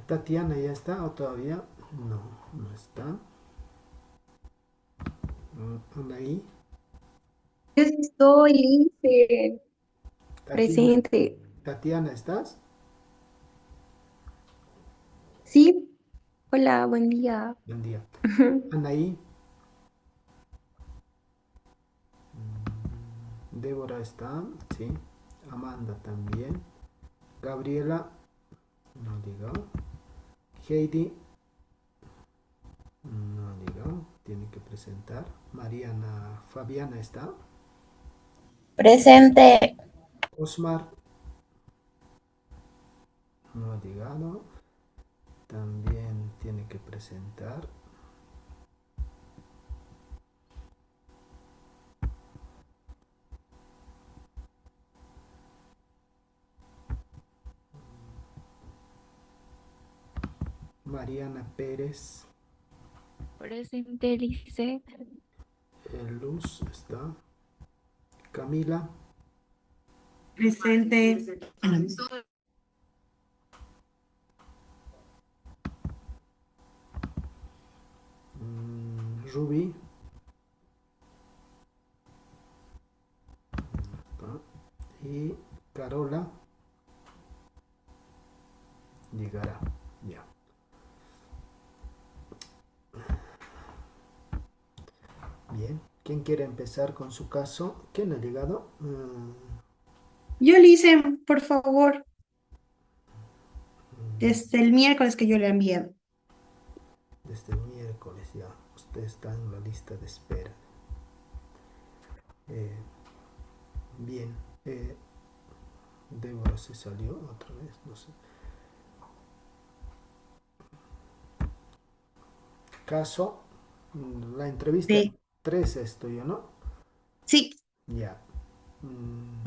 Tatiana ya está o todavía no, no está. Anda ahí. Yo sí estoy, Lince, Tatiana, presente. Tatiana, ¿estás? Sí, hola, buen día. Buen día. Anaí, Débora está, sí. Amanda también. Gabriela, no digo. Heidi, no digo. Tiene que presentar. Mariana, Fabiana está. Presente. Osmar, no ha llegado. También tiene que presentar. Mariana Pérez, Presente, Lice. Luz está. Camila, Presente. Ruby, está. Y Carola llegará. Ya. Bien. ¿Quién quiere empezar con su caso? ¿Quién ha llegado? Yo le hice, por favor, desde el miércoles que yo le envié. Desde el miércoles ya. Usted está en la lista de espera. Eh, bien. Débora se salió otra vez, no sé. Caso, la entrevista Sí, 3 es tuyo, ¿no? sí. Ya. Mm,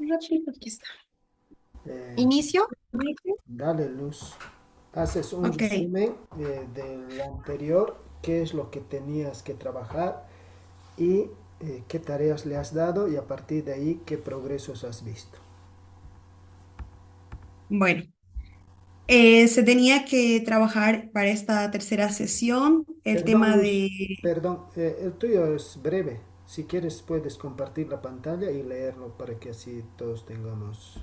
Ratito, aquí está. eh, Inicio. dale luz. Haces un Ok. resumen de lo anterior, qué es lo que tenías que trabajar y qué tareas le has dado y a partir de ahí qué progresos has visto. Bueno, se tenía que trabajar para esta tercera sesión el Perdón, tema Luz, de... perdón, el tuyo es breve. Si quieres puedes compartir la pantalla y leerlo para que así todos tengamos.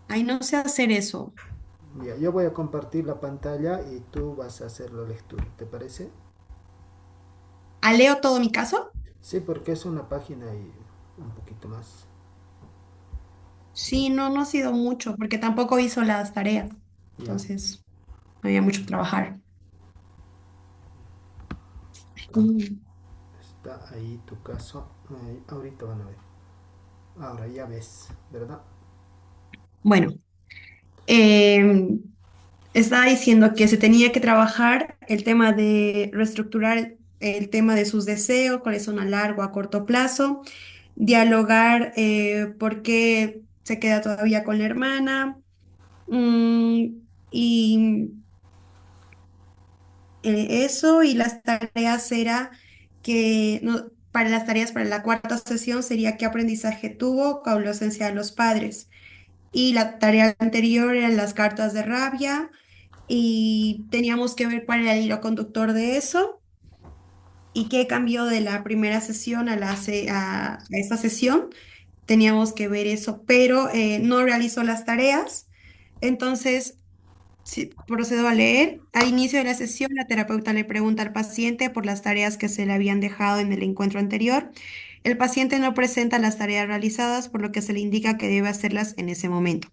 Ay, no sé hacer eso. Ya, yo voy a compartir la pantalla y tú vas a hacer la lectura, ¿te parece? ¿A leo todo mi caso? Sí, porque es una página y un poquito más. Sí, no, no ha sido mucho, porque tampoco hizo las tareas. Ya, Entonces, no había mucho que trabajar. Mm. está ahí tu caso. Ahorita van a ver. Ahora ya ves, ¿verdad? Bueno, em, estaba diciendo que se tenía que trabajar el tema de reestructurar el tema de sus deseos, cuáles son a largo, a corto plazo, dialogar por qué se queda todavía con la hermana, mm, y eso, y las tareas era que, para las tareas para la cuarta sesión sería qué aprendizaje tuvo con la ausencia de los padres. Y la tarea anterior eran las cartas de rabia y teníamos que ver cuál era el hilo conductor de eso y qué cambió de la primera sesión a esta sesión. Teníamos que ver eso, pero no realizó las tareas. Entonces, sí, procedo a leer. Al inicio de la sesión, la terapeuta le pregunta al paciente por las tareas que se le habían dejado en el encuentro anterior. El paciente no presenta las tareas realizadas, por lo que se le indica que debe hacerlas en ese momento.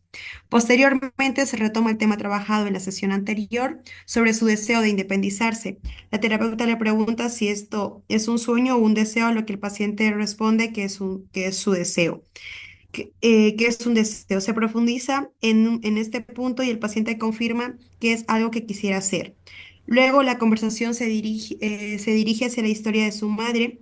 Posteriormente, se retoma el tema trabajado en la sesión anterior sobre su deseo de independizarse. La terapeuta le pregunta si esto es un sueño o un deseo, a lo que el paciente responde que es su deseo, que es un deseo. Se profundiza en este punto y el paciente confirma que es algo que quisiera hacer. Luego la conversación se dirige hacia la historia de su madre.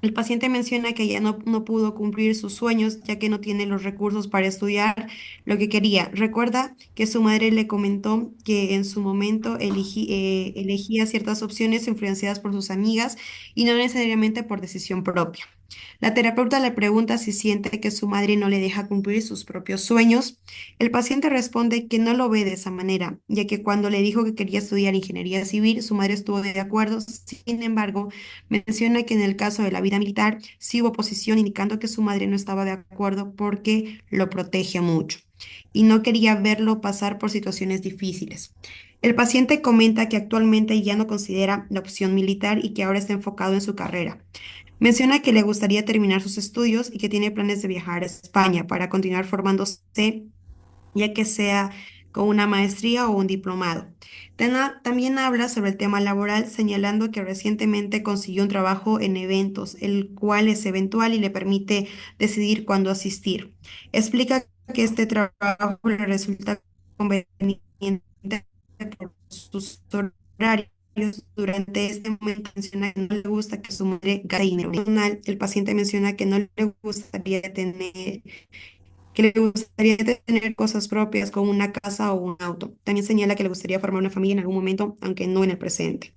El paciente menciona que ella no pudo cumplir sus sueños ya que no tiene los recursos para estudiar lo que quería. Recuerda que su madre le comentó que en su momento elegía ciertas opciones influenciadas por sus amigas y no necesariamente por decisión propia. La terapeuta le pregunta si siente que su madre no le deja cumplir sus propios sueños. El paciente responde que no lo ve de esa manera, ya que cuando le dijo que quería estudiar ingeniería civil, su madre estuvo de acuerdo. Sin embargo, menciona que en el caso de la vida militar sí hubo oposición, indicando que su madre no estaba de acuerdo porque lo protege mucho y no quería verlo pasar por situaciones difíciles. El paciente comenta que actualmente ya no considera la opción militar y que ahora está enfocado en su carrera. Menciona que le gustaría terminar sus estudios y que tiene planes de viajar a España para continuar formándose, ya que sea con una maestría o un diplomado. También habla sobre el tema laboral, señalando que recientemente consiguió un trabajo en eventos, el cual es eventual y le permite decidir cuándo asistir. Explica que este trabajo le resulta conveniente por sus horarios. Durante este momento menciona que no le gusta que su madre gaste dinero. Adicional, el paciente menciona que no le gustaría tener cosas propias como una casa o un auto. También señala que le gustaría formar una familia en algún momento, aunque no en el presente.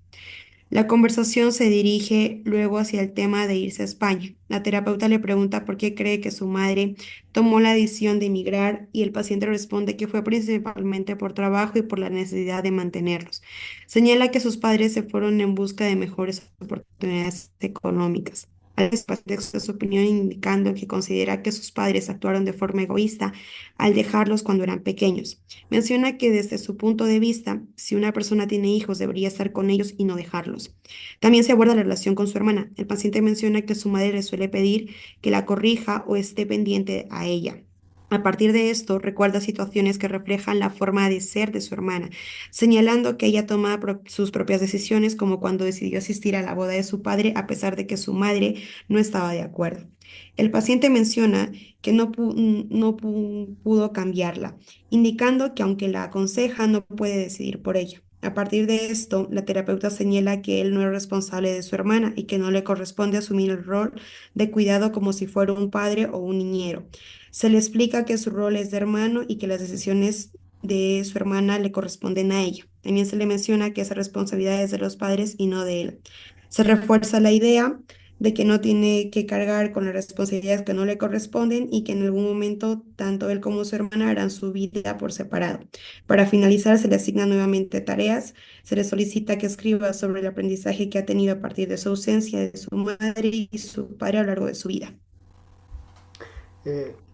La conversación se dirige luego hacia el tema de irse a España. La terapeuta le pregunta por qué cree que su madre tomó la decisión de emigrar y el paciente responde que fue principalmente por trabajo y por la necesidad de mantenerlos. Señala que sus padres se fueron en busca de mejores oportunidades económicas. El paciente expresa su opinión indicando que considera que sus padres actuaron de forma egoísta al dejarlos cuando eran pequeños. Menciona que desde su punto de vista, si una persona tiene hijos, debería estar con ellos y no dejarlos. También se aborda la relación con su hermana. El paciente menciona que su madre le suele pedir que la corrija o esté pendiente a ella. A partir de esto, recuerda situaciones que reflejan la forma de ser de su hermana, señalando que ella toma sus propias decisiones, como cuando decidió asistir a la boda de su padre a pesar de que su madre no estaba de acuerdo. El paciente menciona que no pudo cambiarla, indicando que aunque la aconseja, no puede decidir por ella. A partir de esto, la terapeuta señala que él no es responsable de su hermana y que no le corresponde asumir el rol de cuidado como si fuera un padre o un niñero. Se le explica que su rol es de hermano y que las decisiones de su hermana le corresponden a ella. También se le menciona que esa responsabilidad es de los padres y no de él. Se refuerza la idea de que no tiene que cargar con las responsabilidades que no le corresponden y que en algún momento tanto él como su hermana harán su vida por separado. Para finalizar, se le asignan nuevamente tareas, se le solicita que escriba sobre el aprendizaje que ha tenido a partir de su ausencia de su madre y su padre a lo largo de su vida.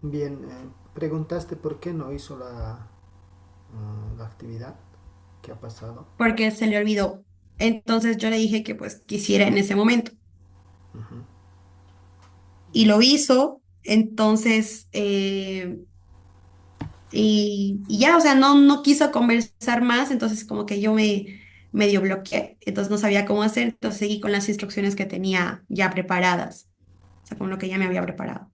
Bien, preguntaste por qué no hizo la actividad. ¿Qué ha pasado? Porque se le olvidó. Entonces yo le dije que pues quisiera en ese momento Ujú. y lo hizo. Entonces, y ya, o sea, no quiso conversar más, entonces como que yo me medio bloqueé, entonces no sabía cómo hacer, entonces seguí con las instrucciones que tenía ya preparadas, o sea, con lo que ya me había preparado.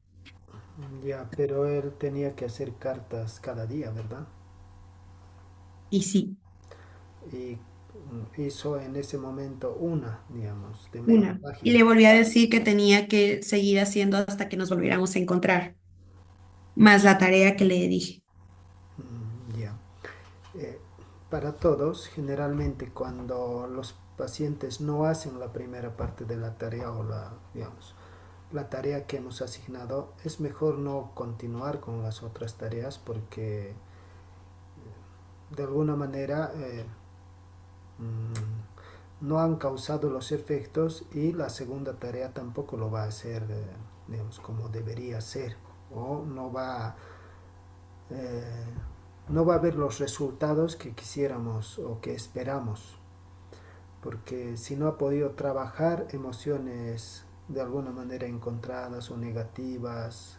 Ya, pero él tenía que hacer cartas cada día, ¿verdad? Y sí, Y hizo en ese momento una, digamos, de media una. Y página. le volví a decir que tenía que seguir haciendo hasta que nos volviéramos a encontrar, más la tarea que le dije. Ya. Eh, para todos, generalmente cuando los pacientes no hacen la primera parte de la tarea o digamos, la tarea que hemos asignado, es mejor no continuar con las otras tareas porque de alguna manera no han causado los efectos y la segunda tarea tampoco lo va a hacer, digamos, como debería ser o eh, no va a haber los resultados que quisiéramos o que esperamos, porque si no ha podido trabajar emociones de alguna manera encontradas o negativas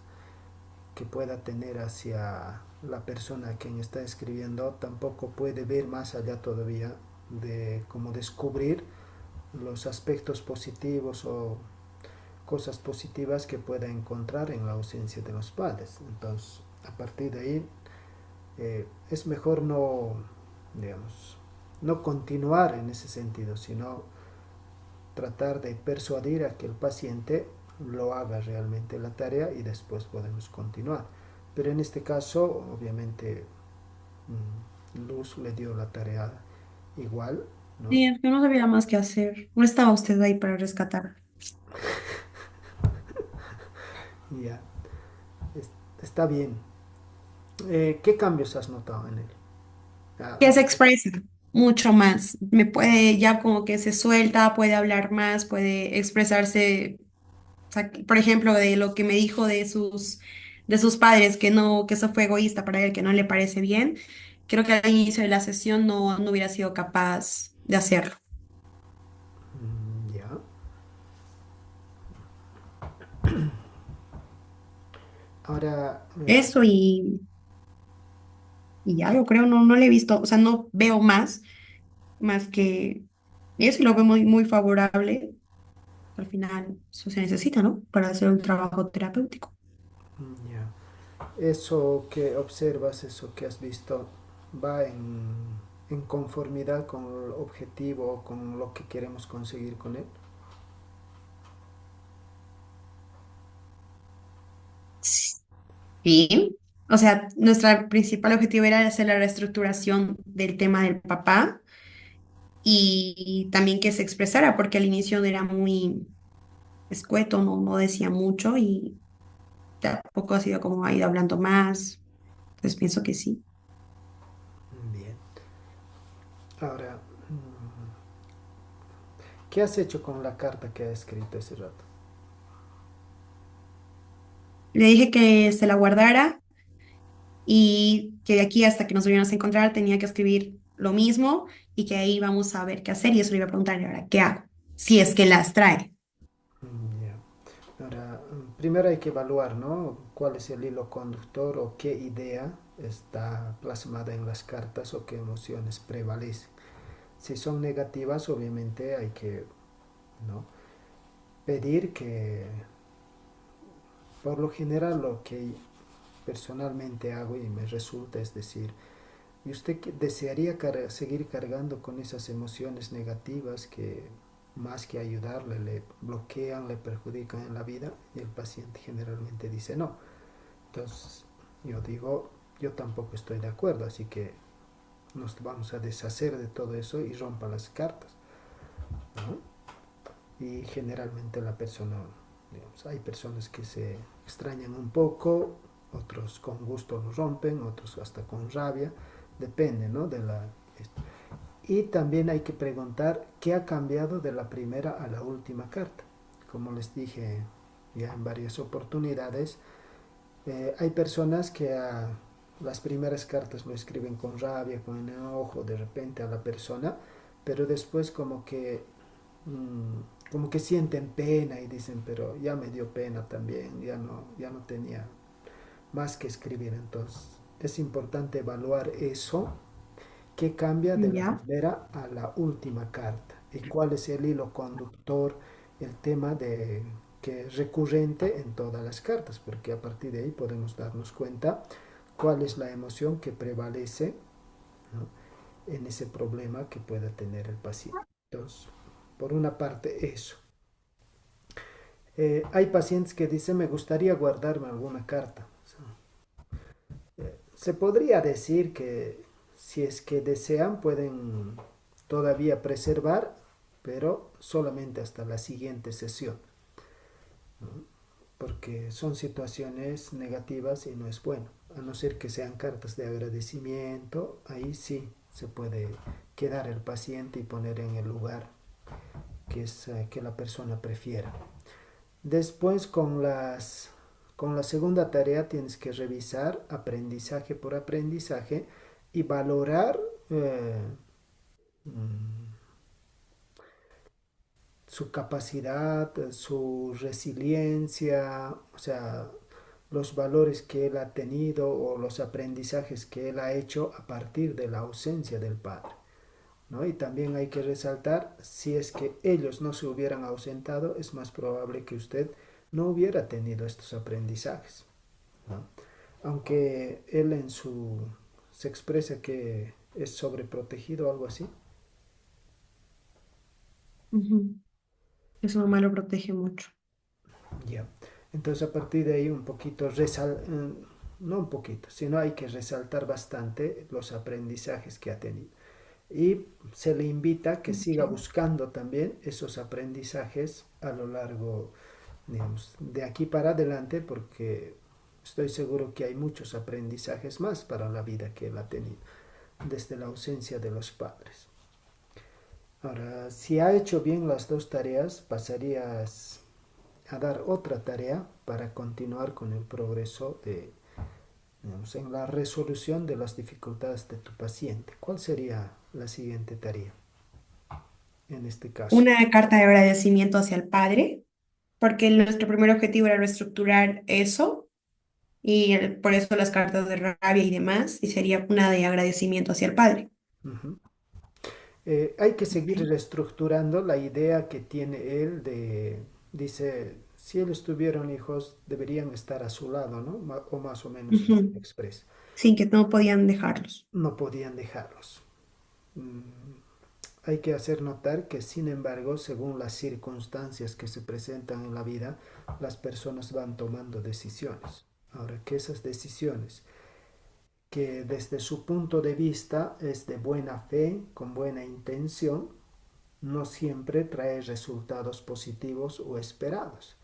que pueda tener hacia la persona a quien está escribiendo, tampoco puede ver más allá todavía de cómo descubrir los aspectos positivos o cosas positivas que pueda encontrar en la ausencia de los padres. Entonces, a partir de ahí, es mejor no, digamos, no continuar en ese sentido, sino tratar de persuadir a que el paciente lo haga realmente la tarea y después podemos continuar. Pero en este caso, obviamente, Luz le dio la tarea igual, ¿no? Sí, yo no sabía más qué hacer. No estaba usted ahí para rescatar. Ya, es- está bien. ¿Qué cambios has notado en él? Que Ah, se expresa mucho más. Me puede, ya como que se suelta, puede hablar más, puede expresarse, o sea, por ejemplo, de lo que me dijo de sus padres, que no, que eso fue egoísta para él, que no le parece bien. Creo que al inicio de la sesión no hubiera sido capaz de hacerlo. ya. Ahora, Eso y ya yo creo, no le he visto, o sea, no veo más que eso y lo veo muy favorable. Al final, eso se necesita, ¿no? Para hacer un trabajo terapéutico. ya. Eso que observas, eso que has visto, va en conformidad con el objetivo, con lo que queremos conseguir con él. Sí. O sea, nuestro principal objetivo era hacer la reestructuración del tema del papá y también que se expresara, porque al inicio era muy escueto, no decía mucho y tampoco ha sido como ha ido hablando más. Entonces pienso que sí. Bien. Ahora, ¿qué has hecho con la carta que ha escrito ese rato? Le dije que se la guardara y que de aquí hasta que nos volviéramos a encontrar tenía que escribir lo mismo y que ahí vamos a ver qué hacer y eso le iba a preguntar, ¿y ahora qué hago? Si es que las trae. Ya. Ahora, primero hay que evaluar, ¿no? ¿Cuál es el hilo conductor o qué idea está plasmada en las cartas o qué emociones prevalecen? Si son negativas, obviamente hay que, ¿no? Pedir que, por lo general, lo que personalmente hago y me resulta es decir, ¿y usted desearía seguir cargando con esas emociones negativas que más que ayudarle le bloquean, le perjudican en la vida? Y el paciente generalmente dice no. Entonces yo digo, yo tampoco estoy de acuerdo, así que nos vamos a deshacer de todo eso y rompa las cartas, ¿no? Y generalmente la persona, digamos, hay personas que se extrañan un poco, otros con gusto lo rompen, otros hasta con rabia, depende, ¿no? De la... Y también hay que preguntar qué ha cambiado de la primera a la última carta. Como les dije ya en varias oportunidades, hay personas que a las primeras cartas lo escriben con rabia, con enojo de repente a la persona, pero después como que sienten pena y dicen, pero ya me dio pena también, ya no tenía más que escribir. Entonces es importante evaluar eso, qué cambia de la ¿Ya? primera a la última carta y cuál es el hilo conductor, el tema de que es recurrente en todas las cartas, porque a partir de ahí podemos darnos cuenta cuál es la emoción que prevalece, ¿no? En ese problema que pueda tener el paciente. Entonces, por una parte eso. Hay pacientes que dicen, me gustaría guardarme alguna carta. O sea, se podría decir que si es que desean pueden todavía preservar, pero solamente hasta la siguiente sesión, ¿no? Porque son situaciones negativas y no es bueno. A no ser que sean cartas de agradecimiento, ahí sí se puede quedar el paciente y poner en el lugar que la persona prefiera. Después con la segunda tarea tienes que revisar aprendizaje por aprendizaje y valorar mm, su capacidad, su resiliencia, o sea, los valores que él ha tenido o los aprendizajes que él ha hecho a partir de la ausencia del padre, ¿no? Y también hay que resaltar, si es que ellos no se hubieran ausentado, es más probable que usted no hubiera tenido estos aprendizajes, ¿no? Aunque él se expresa que es sobreprotegido o algo así. Ujú. Eso mamá lo protege mucho. Ya. Entonces a partir de ahí un poquito, no un poquito, sino hay que resaltar bastante los aprendizajes que ha tenido. Y se le invita a que siga Ok. buscando también esos aprendizajes a lo largo digamos, de aquí para adelante, porque estoy seguro que hay muchos aprendizajes más para la vida que él ha tenido desde la ausencia de los padres. Ahora, si ha hecho bien las dos tareas, pasarías a dar otra tarea para continuar con el progreso digamos, en la resolución de las dificultades de tu paciente. ¿Cuál sería la siguiente tarea en este caso? Una carta de agradecimiento hacia el padre, porque nuestro primer objetivo era reestructurar eso y por eso las cartas de rabia y demás, y sería una de agradecimiento hacia el padre. Ujú. Hay que seguir Ok. reestructurando la idea que tiene él dice, si él tuvieron hijos, deberían estar a su lado, ¿no? O más o menos así Ujú. expresa. Sin que no podían dejarlos. No podían dejarlos. Mm, Hay que hacer notar que, sin embargo, según las circunstancias que se presentan en la vida, las personas van tomando decisiones. Ahora, que esas decisiones, que desde su punto de vista es de buena fe, con buena intención, no siempre trae resultados positivos o esperados,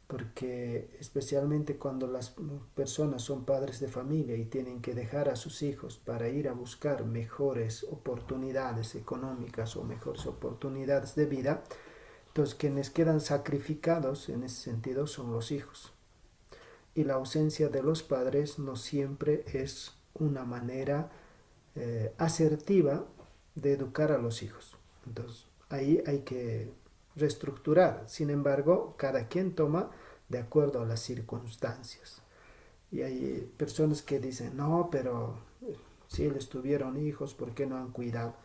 porque especialmente cuando las personas son padres de familia y tienen que dejar a sus hijos para ir a buscar mejores oportunidades económicas o mejores oportunidades de vida, entonces quienes quedan sacrificados en ese sentido son los hijos. Y la ausencia de los padres no siempre es una manera asertiva de educar a los hijos. Entonces, ahí hay que reestructurar. Sin embargo, cada quien toma de acuerdo a las circunstancias. Y hay personas que dicen, no, pero si les tuvieron hijos, ¿por qué no han cuidado?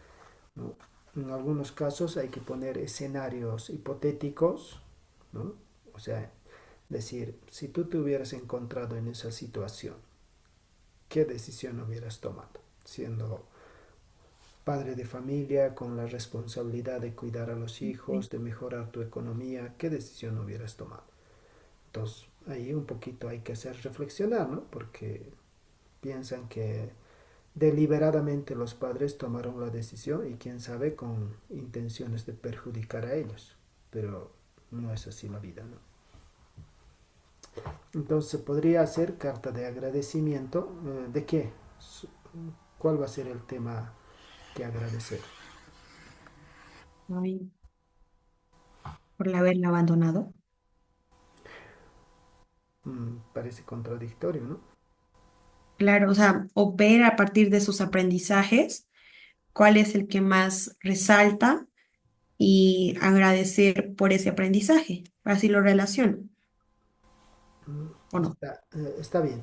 ¿No? En algunos casos hay que poner escenarios hipotéticos, ¿no? O sea, decir, si tú te hubieras encontrado en esa situación, ¿qué decisión hubieras tomado? Siendo padre de familia con la responsabilidad de cuidar a los hijos, de mejorar tu economía, ¿qué decisión hubieras tomado? Entonces, ahí un poquito hay que hacer reflexionar, ¿no? Porque piensan que deliberadamente los padres tomaron la decisión y quién sabe con intenciones de perjudicar a ellos, pero no es así la vida, ¿no? Entonces podría hacer carta de agradecimiento. ¿De qué? ¿Cuál va a ser el tema que agradecer? Ay, por haberla abandonado. Parece contradictorio, ¿no? Claro, o sea, o ver a partir de sus aprendizajes cuál es el que más resalta y agradecer por ese aprendizaje. Así lo relaciono, ¿o no? Está bien.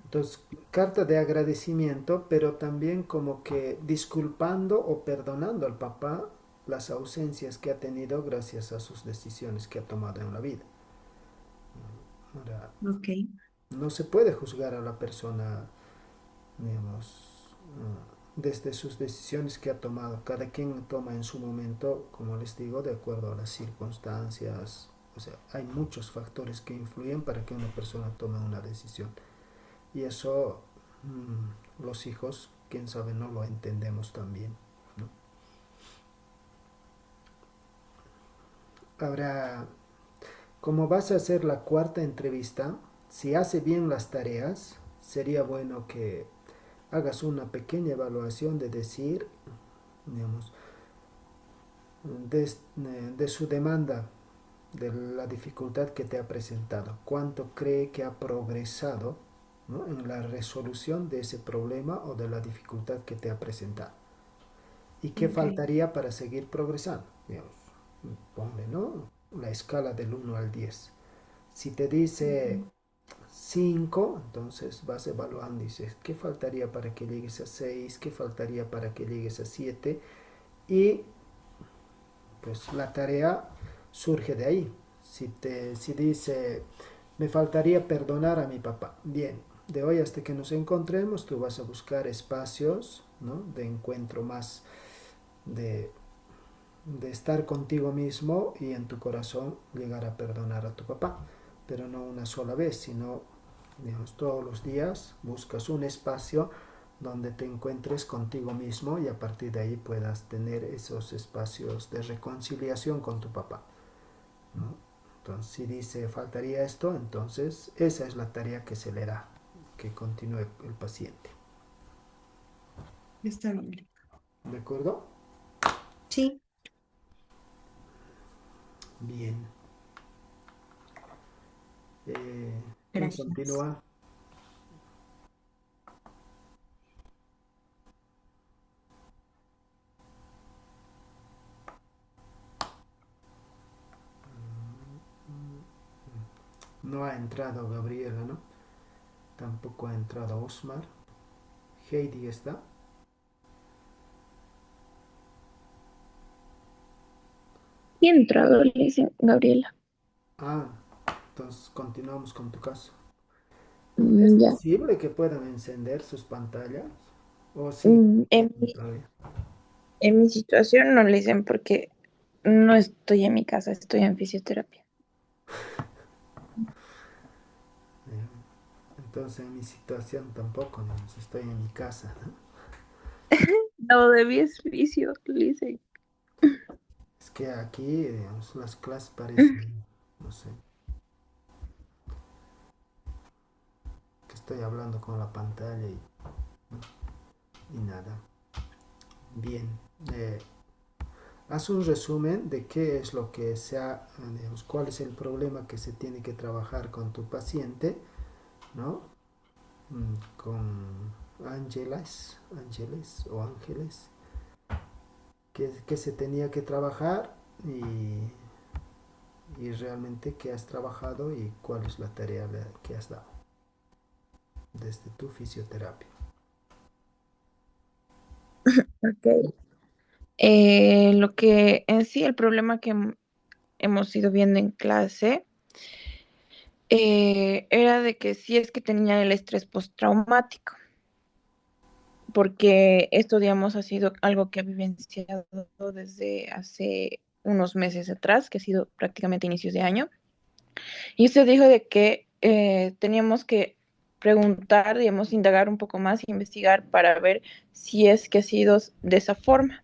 Entonces, carta de agradecimiento, pero también como que disculpando o perdonando al papá las ausencias que ha tenido gracias a sus decisiones que ha tomado en la vida. Ahora, Ok, no se puede juzgar a la persona, digamos, desde sus decisiones que ha tomado. Cada quien toma en su momento, como les digo, de acuerdo a las circunstancias. O sea, hay muchos factores que influyen para que una persona tome una decisión. Y eso los hijos, quién sabe, no lo entendemos también, ¿no? Ahora, como vas a hacer la cuarta entrevista, si hace bien las tareas, sería bueno que hagas una pequeña evaluación de decir, digamos, de su demanda, de la dificultad que te ha presentado, cuánto cree que ha progresado, ¿no? En la resolución de ese problema o de la dificultad que te ha presentado. ¿Y qué ok. faltaría para seguir progresando? Digamos, ponle, ¿no? La escala del 1 al 10. Si te dice Ujú. 5, entonces vas evaluando y dices, ¿qué faltaría para que llegues a 6? ¿Qué faltaría para que llegues a 7? Y pues la tarea surge de ahí. Si dice, me faltaría perdonar a mi papá. Bien, de hoy hasta que nos encontremos, tú vas a buscar espacios, ¿no? De encuentro más, de, de estar contigo mismo y en tu corazón llegar a perdonar a tu papá. Pero no una sola vez, sino, digamos, todos los días buscas un espacio donde te encuentres contigo mismo y a partir de ahí puedas tener esos espacios de reconciliación con tu papá, ¿no? Entonces, si dice faltaría esto, entonces esa es la tarea que se le da, que continúe el paciente. Está bien. ¿De acuerdo? Sí, Bien. ¿Quién gracias. continúa? No ha entrado Gabriela, ¿no? Tampoco ha entrado Osmar. Heidi está. Y entrado, le dice Gabriela. Ah, entonces continuamos con tu caso. ¿Es Ya. posible que puedan encender sus pantallas? ¿O sí? Todavía. En mi situación no le dicen porque no estoy en mi casa, estoy en fisioterapia. Entonces en mi situación tampoco, ¿no? Pues estoy en mi casa, ¿no? No, de mi es fisio, le dicen. Es que aquí, digamos, las clases parecen, no sé, que estoy hablando con la pantalla y nada. Bien, eh, haz un resumen de qué es lo que se ha, digamos, cuál es el problema que se tiene que trabajar con tu paciente, ¿no? Con Ángeles o Ángeles, que se tenía que trabajar y realmente qué has trabajado y cuál es la tarea que has dado desde tu fisioterapia. Ok. Lo que en sí, el problema que hemos ido viendo en clase era de que sí es que tenía el estrés postraumático, porque esto, digamos, ha sido algo que ha vivenciado desde hace unos meses atrás, que ha sido prácticamente inicios de año. Y usted dijo de que teníamos que preguntar, digamos, indagar un poco más, investigar para ver si es que ha sido de esa forma.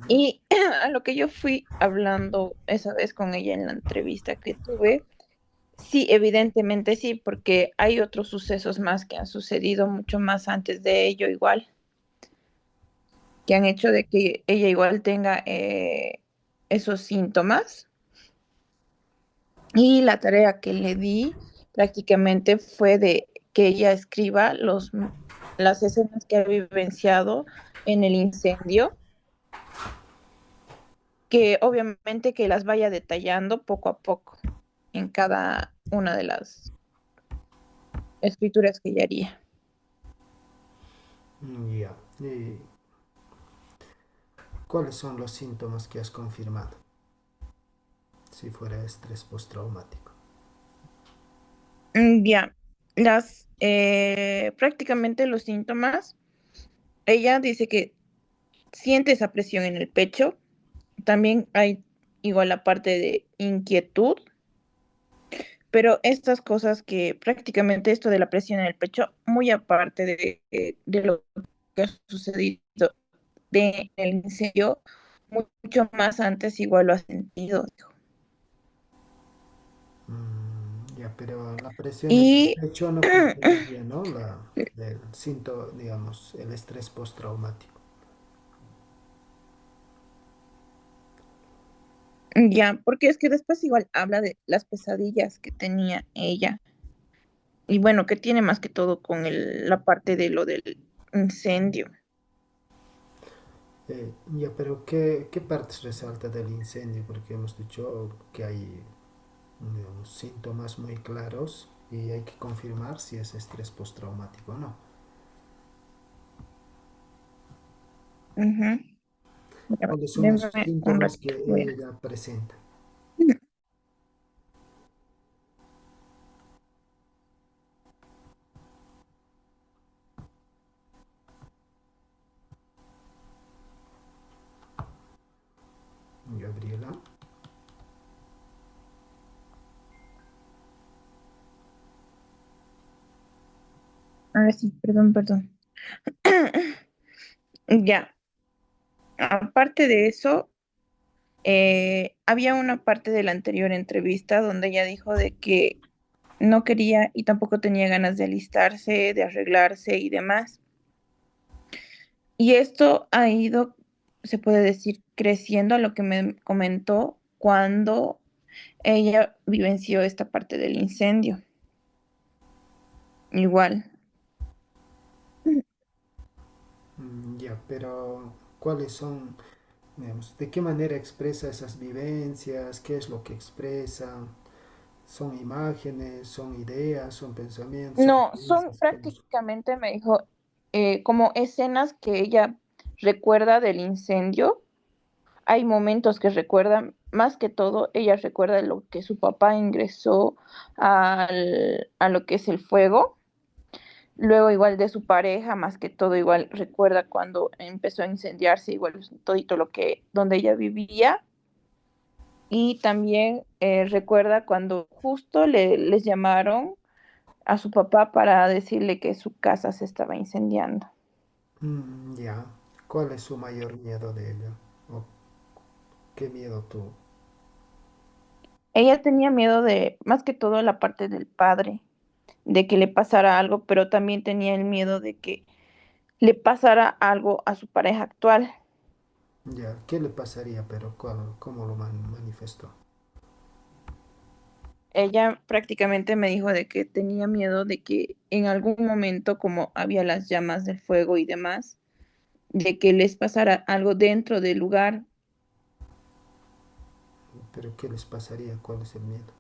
Y a lo que yo fui hablando esa vez con ella en la entrevista que tuve, sí, evidentemente sí, porque hay otros sucesos más que han sucedido mucho más antes de ello igual, que han hecho de que ella igual tenga esos síntomas. Y la tarea que le di prácticamente fue de que ella escriba las escenas que ha vivenciado en el incendio, que obviamente que las vaya detallando poco a poco en cada una de las escrituras que ella haría. Ya. ¿Y cuáles son los síntomas que has confirmado? Si fuera estrés postraumático. Ya, prácticamente los síntomas, ella dice que siente esa presión en el pecho, también hay igual la parte de inquietud, pero estas cosas que prácticamente esto de la presión en el pecho, muy aparte de lo que ha sucedido el incendio, mucho más antes igual lo ha sentido. Ya, pero la presión en el Y pecho no confirmaría, ¿no? El síntoma, digamos, el estrés postraumático. ya, porque es que después igual habla de las pesadillas que tenía ella. Y bueno, que tiene más que todo con la parte de lo del incendio. Ya, pero ¿qué partes resalta del incendio? Porque hemos dicho que hay, digamos, síntomas muy claros y hay que confirmar si es estrés postraumático o no. Ujú. Ya, ¿Cuáles son esos déjame un síntomas ratito. que ella presenta? Gabriela. Ahora sí, perdón, perdón. Ya, aparte de eso, había una parte de la anterior entrevista donde ella dijo de que no quería y tampoco tenía ganas de alistarse, de arreglarse y demás. Y esto ha ido, se puede decir, creciendo a lo que me comentó cuando ella vivenció esta parte del incendio. Igual. Ya, pero ¿cuáles son, digamos, de qué manera expresa esas vivencias? ¿Qué es lo que expresa? ¿Son imágenes? ¿Son ideas? ¿Son pensamientos? ¿Son No, son creencias? prácticamente, me dijo, como escenas que ella recuerda del incendio. Hay momentos que recuerda, más que todo, ella recuerda lo que su papá ingresó a lo que es el fuego. Luego igual de su pareja, más que todo igual recuerda cuando empezó a incendiarse, igual todito lo que, donde ella vivía. Y también recuerda cuando justo les llamaron a su papá para decirle que su casa se estaba incendiando. Ya. ¿Cuál es su mayor miedo de ella? ¿O qué miedo tú? Ella tenía miedo de, más que todo, la parte del padre, de que le pasara algo, pero también tenía el miedo de que le pasara algo a su pareja actual. Ya, ¿qué le pasaría? Pero ¿cómo lo manifestó? Ella prácticamente me dijo de que tenía miedo de que en algún momento, como había las llamas del fuego y demás, de que les pasara algo dentro del lugar, ¿Pero qué les pasaría? ¿Cuál es el miedo?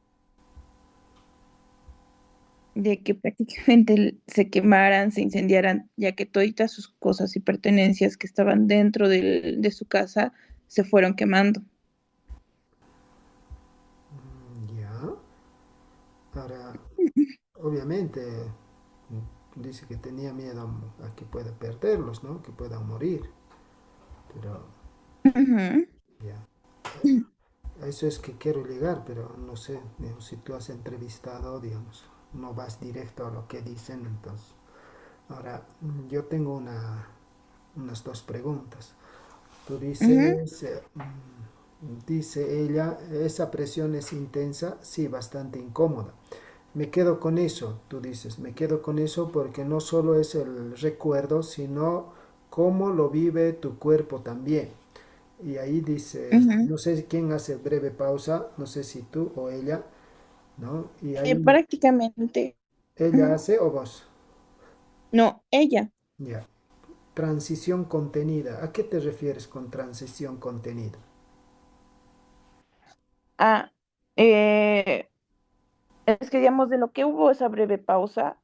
de que prácticamente se quemaran, se incendiaran, ya que todas sus cosas y pertenencias que estaban dentro de su casa se fueron quemando. Ya. Ahora, obviamente, dice que tenía miedo a que pueda perderlos, ¿no? Que puedan morir. Pero, Ujú. ya. A eso es que quiero llegar, pero no sé, digamos, si tú has entrevistado, digamos, no vas directo a lo que dicen, entonces. Ahora, yo tengo unas dos preguntas. Tú Ujú. dices, dice ella, esa presión es intensa, sí, bastante incómoda. Me quedo con eso, tú dices, me quedo con eso porque no solo es el recuerdo, sino cómo lo vive tu cuerpo también. Y ahí dices, Ujú. no sé quién hace breve pausa, no sé si tú o ella, ¿no? Y ahí Prácticamente, ella ujú. hace o vos, No, ella. ya. Transición contenida. ¿A qué te refieres con transición contenida? Ah, eh, es que digamos de lo que hubo esa breve pausa,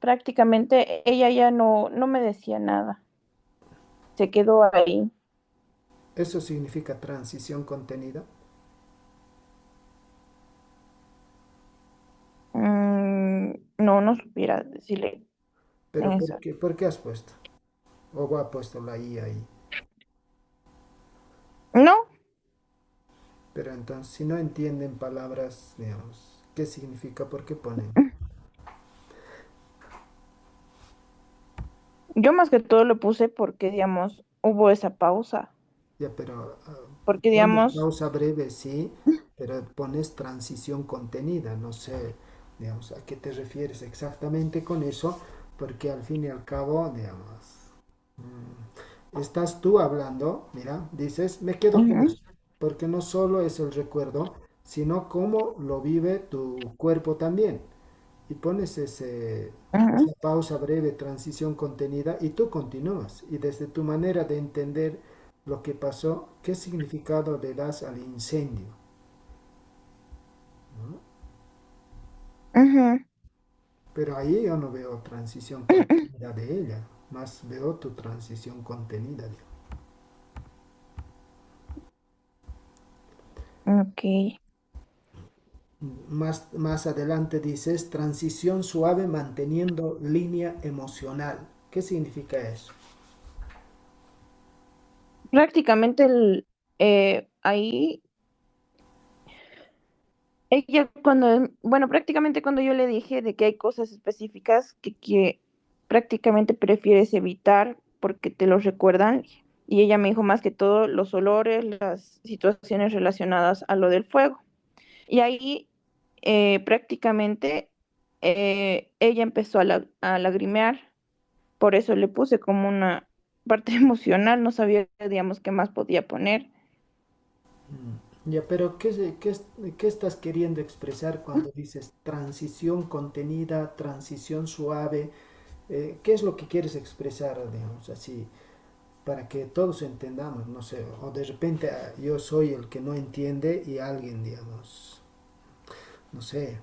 prácticamente ella ya no me decía nada, se quedó ahí. ¿Eso significa transición contenida? No supiera decirle en Pero eso. por qué has puesto? ¿O ha puesto la I ahí? No, Pero entonces, si no entienden palabras, digamos, ¿qué significa? ¿Por qué ponen? yo más que todo lo puse porque, digamos, hubo esa pausa, Ya, pero porque, pones digamos, pausa breve, sí, pero pones transición contenida. No sé, digamos, a qué te refieres exactamente con eso, porque al fin y al cabo, digamos, estás tú hablando, mira, dices, me quedo con ujú, eso, porque no solo es el recuerdo, sino cómo lo vive tu cuerpo también. Y pones ujú, esa pausa breve, transición contenida, y tú continúas. Y desde tu manera de entender lo que pasó, ¿qué significado le das al incendio? ¿No? ujú. Pero ahí yo no veo transición contenida de ella, más veo tu transición contenida. Ok. Más adelante dices transición suave manteniendo línea emocional. ¿Qué significa eso? Prácticamente ahí, ella cuando, bueno, prácticamente cuando yo le dije de que hay cosas específicas que prácticamente prefieres evitar porque te los recuerdan, y ella me dijo más que todo los olores, las situaciones relacionadas a lo del fuego. Y ahí prácticamente ella empezó a lagrimear, por eso le puse como una parte emocional, no sabía, digamos, qué más podía poner. Ya, pero ¿qué estás queriendo expresar cuando dices transición contenida, transición suave? ¿Qué es lo que quieres expresar, digamos, así, para que todos entendamos? No sé, o de repente yo soy el que no entiende y alguien, digamos, no sé,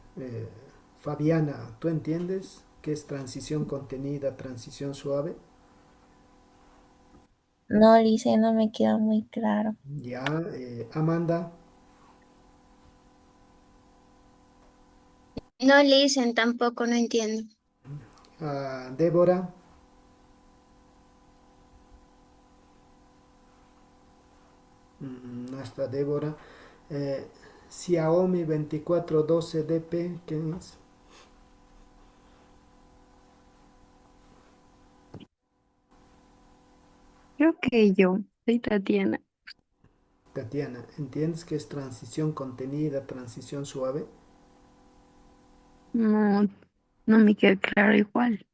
Fabiana, ¿tú entiendes qué es transición contenida, transición suave? No, Lice, no me queda muy claro. Ya, Amanda, No le dicen tampoco, no entiendo. Débora, no está Débora. Eh, Xiaomi 2412DP, ¿qué es? Creo que yo, soy Tatiana. Tatiana, ¿entiendes qué es transición contenida, transición suave? No, no me queda claro igual.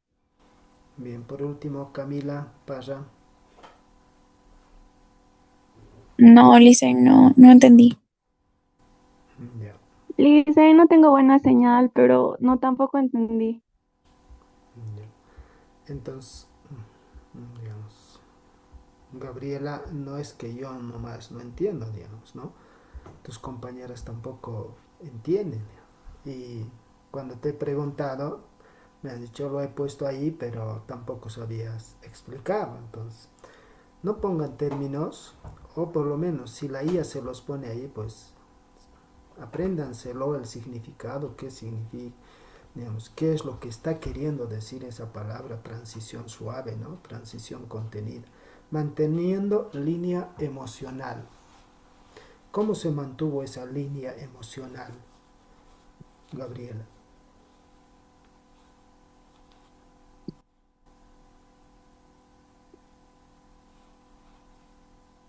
Bien, por último, Camila Parra. No, Lice, no, no entendí. Ya, Lisa, no tengo buena señal, pero no tampoco entendí. ya. Entonces, digamos, Gabriela, no es que yo nomás no entiendo, digamos, ¿no? Tus compañeras tampoco entienden. Y cuando te he preguntado, me has dicho lo he puesto ahí, pero tampoco sabías explicarlo. Entonces, no pongan términos, o por lo menos si la IA se los pone ahí, pues apréndanselo el significado, qué significa, digamos, qué es lo que está queriendo decir esa palabra transición suave, ¿no? Transición contenida. Manteniendo línea emocional. ¿Cómo se mantuvo esa línea emocional, Gabriela?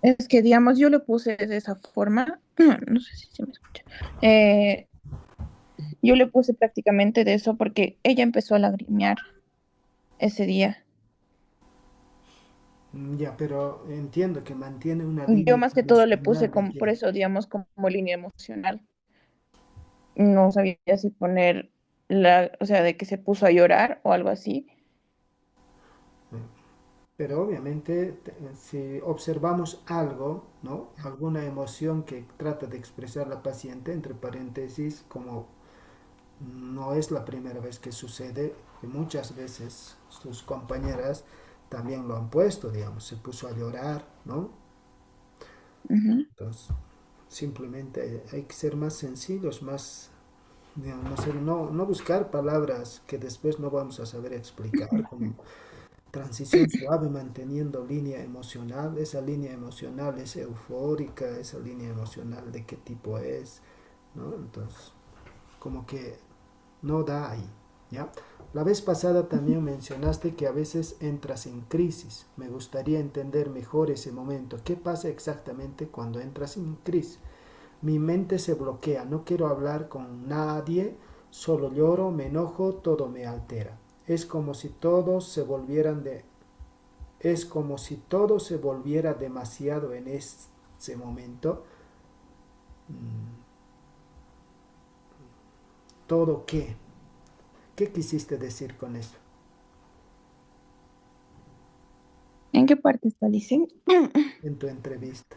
Es que, digamos, yo lo puse de esa forma, no sé si se me escucha. Eh, yo le puse prácticamente de eso porque ella empezó a lagrimear ese día. Ya, pero entiendo que mantiene una Yo línea más que todo le puse emocional de como, por que eso, digamos, como línea emocional. No sabía si poner o sea, de que se puso a llorar o algo así. pero obviamente si observamos algo, ¿no? Alguna emoción que trata de expresar la paciente, entre paréntesis, como no es la primera vez que sucede, que muchas veces sus compañeras también lo han puesto, digamos, se puso a llorar, ¿no? Ujú. Entonces, simplemente hay que ser más sencillos, más, digamos, no buscar palabras que después no vamos a saber explicar, como transición suave manteniendo línea emocional. Esa línea emocional es eufórica, esa línea emocional de qué tipo es, ¿no? Entonces, como que no da ahí, ¿ya? La vez pasada también mencionaste que a veces entras en crisis. Me gustaría entender mejor ese momento. ¿Qué pasa exactamente cuando entras en crisis? Mi mente se bloquea, no quiero hablar con nadie, solo lloro, me enojo, todo me altera. Es como si todos se volvieran de es como si todo se volviera demasiado en ese momento. Mm, ¿Todo qué? ¿Qué quisiste decir con eso ¿En qué parte está, Lice? en tu entrevista?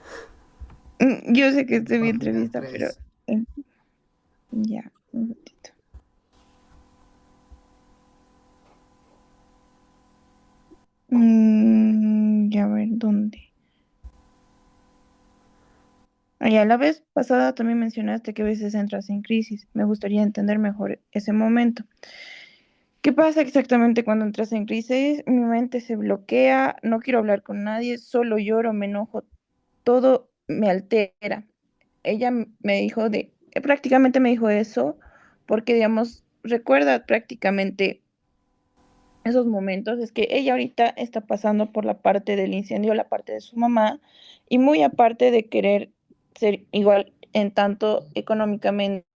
Yo sé que En estoy bien página entrevista, pero 3. eh, ya, un ratito. Ya a ver, ¿dónde? Ya la vez pasada también mencionaste que a veces entras en crisis. Me gustaría entender mejor ese momento. ¿Qué pasa exactamente cuando entras en crisis? Mi mente se bloquea, no quiero hablar con nadie, solo lloro, me enojo, todo me altera. Ella me dijo prácticamente me dijo eso, porque digamos, recuerda prácticamente esos momentos es que ella ahorita está pasando por la parte del incendio, la parte de su mamá, y muy aparte de querer ser igual en tanto económicamente